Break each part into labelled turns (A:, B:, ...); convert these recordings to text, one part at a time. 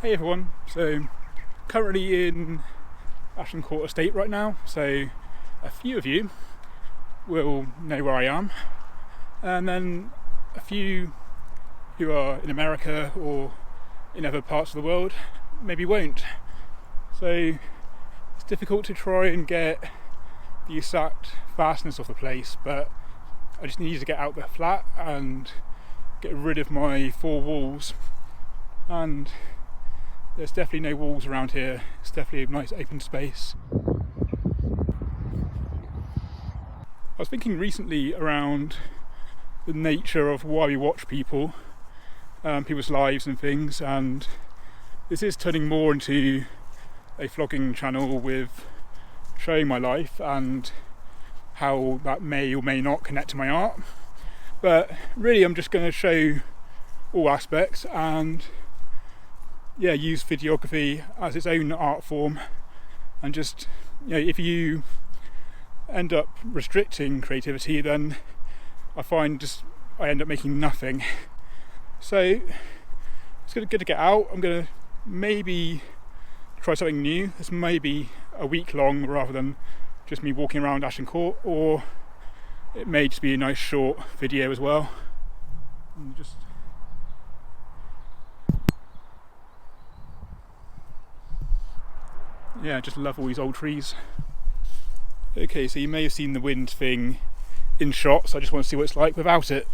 A: Hey everyone, so currently in Ashton estate right now, so a few of you will know where I am, and then a few who are in America or in other parts of the world maybe won't. So it's difficult to try and get the exact vastness of the place, but I just needed to get out the flat and get rid of my four walls, and there's definitely no walls around here. It's definitely a nice open space. I was thinking recently around the nature of why we watch people, people's lives and things, and this is turning more into a vlogging channel with showing my life and how that may or may not connect to my art. But really I'm just going to show all aspects and use videography as its own art form, and just, if you end up restricting creativity, then I find I end up making nothing. So it's good to get out. I'm going to maybe try something new. This may be a week long rather than just me walking around Ashton Court, or it may just be a nice short video as well. And just love all these old trees. Okay, so you may have seen the wind thing in shot, so I just want to see what it's like without it.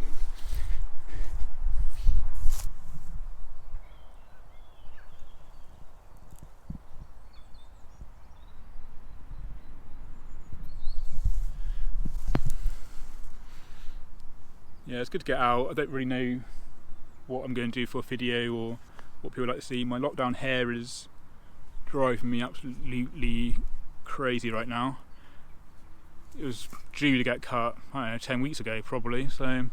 A: Yeah, it's good to get out. I don't really know what I'm going to do for a video or what people like to see. My lockdown hair is driving me absolutely crazy right now. It was due to get cut, 10 weeks ago probably, so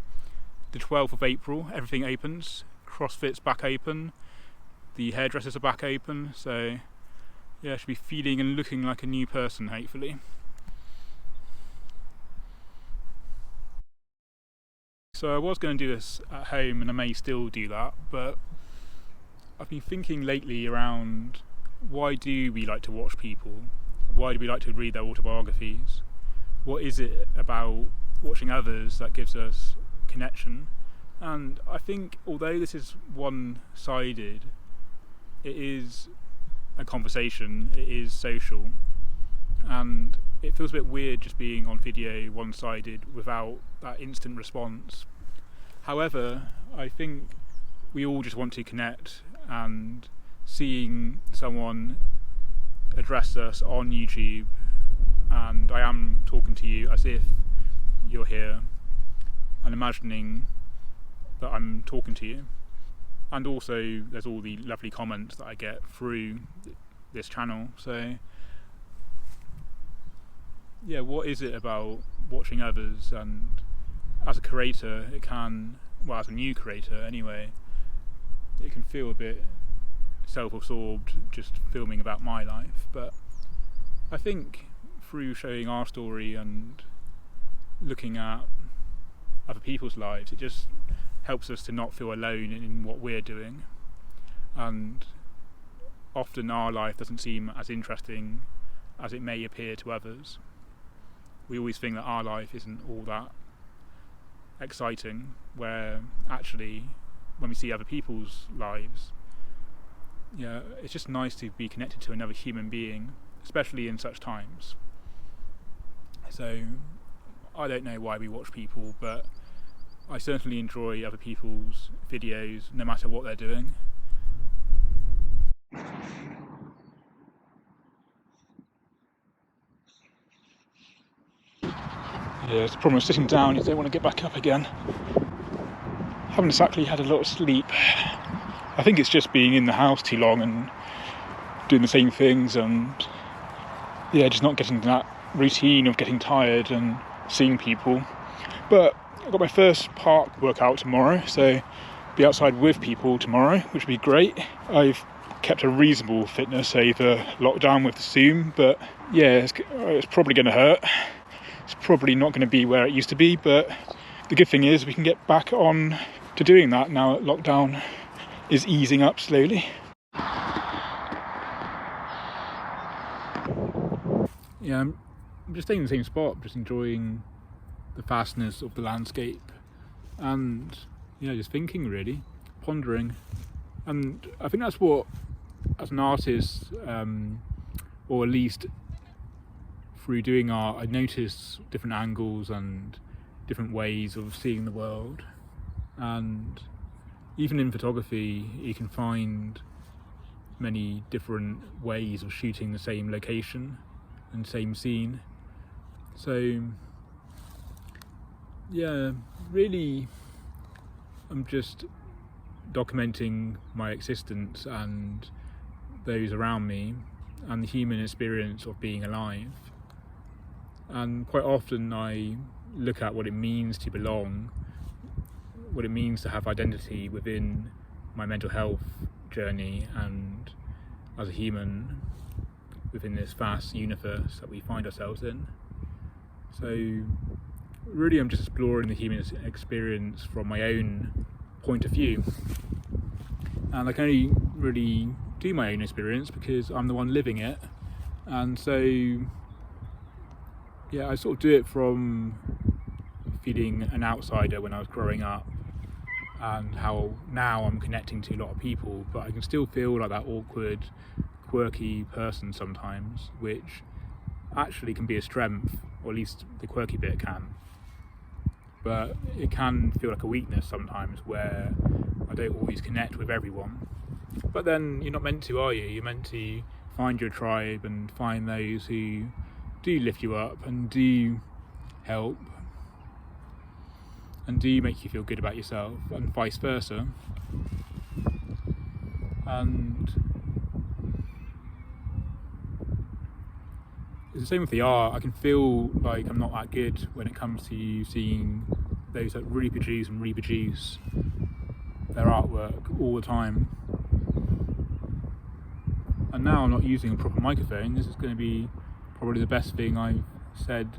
A: the 12th of April everything opens. CrossFit's back open, the hairdressers are back open, so yeah, I should be feeling and looking like a new person hopefully. So I was going to do this at home, and I may still do that, but I've been thinking lately around, why do we like to watch people? Why do we like to read their autobiographies? What is it about watching others that gives us connection? And I think although this is one-sided, it is a conversation, it is social, and it feels a bit weird just being on video one-sided without that instant response. However, I think we all just want to connect, and seeing someone address us on YouTube, and I am talking to you as if you're here, and imagining that I'm talking to you. And also there's all the lovely comments that I get through this channel. So yeah, what is it about watching others? And as a creator, it can, well, as a new creator anyway, it can feel a bit self-absorbed just filming about my life. But I think through showing our story and looking at other people's lives, it just helps us to not feel alone in what we're doing. And often our life doesn't seem as interesting as it may appear to others. We always think that our life isn't all that exciting, where actually when we see other people's lives, it's just nice to be connected to another human being, especially in such times. So I don't know why we watch people, but I certainly enjoy other people's videos no matter what they're doing. Yeah, it's the problem with sitting down, you don't want to get back up again. Haven't exactly had a lot of sleep. I think it's just being in the house too long and doing the same things, and just not getting that routine of getting tired and seeing people. But I've got my first park workout tomorrow, so be outside with people tomorrow, which would be great. I've kept a reasonable fitness over lockdown with the Zoom, but it's probably going to hurt. It's probably not going to be where it used to be, but the good thing is we can get back on to doing that now that lockdown is easing up slowly. yeah, I'm just staying in the same spot, just enjoying the vastness of the landscape, and just thinking, really, pondering. And I think that's what, as an artist, or at least through doing art, I notice different angles and different ways of seeing the world. And even in photography, you can find many different ways of shooting the same location and same scene. So yeah, really, I'm just documenting my existence and those around me and the human experience of being alive. And quite often I look at what it means to belong, what it means to have identity within my mental health journey and as a human within this vast universe that we find ourselves in. So really I'm just exploring the human experience from my own point of view, and I can only really do my own experience because I'm the one living it. And so yeah, I sort of do it from feeling an outsider when I was growing up, and how now I'm connecting to a lot of people, but I can still feel like that awkward, quirky person sometimes, which actually can be a strength, or at least the quirky bit can. But it can feel like a weakness sometimes, where I don't always connect with everyone. But then you're not meant to, are you? You're meant to find your tribe and find those who do lift you up and do help and do make you feel good about yourself, and vice versa. And it's the same with the art. I can feel like I'm not that good when it comes to seeing those that reproduce and reproduce their artwork all the time. And now I'm not using a proper microphone. This is going to be probably the best thing I've said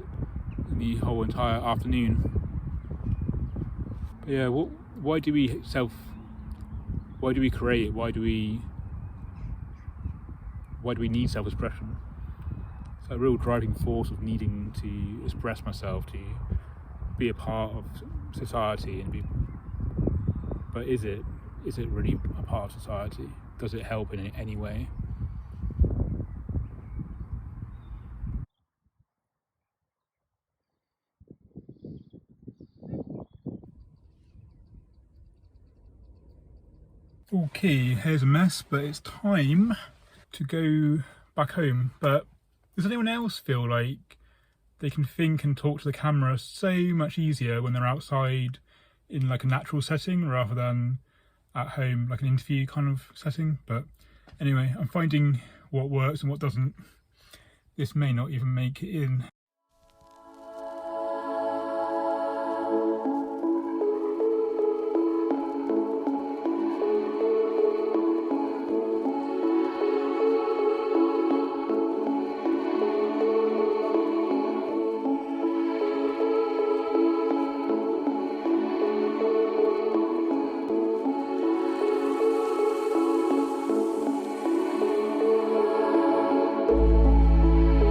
A: in the whole entire afternoon. But yeah, why do we create? Why do we need self-expression? It's a real driving force of needing to express myself, to be a part of society, but is it really a part of society? Does it help in any way? Okay, here's a mess, but it's time to go back home. But does anyone else feel like they can think and talk to the camera so much easier when they're outside in like a natural setting rather than at home, like an interview kind of setting? But anyway, I'm finding what works and what doesn't. This may not even make it in.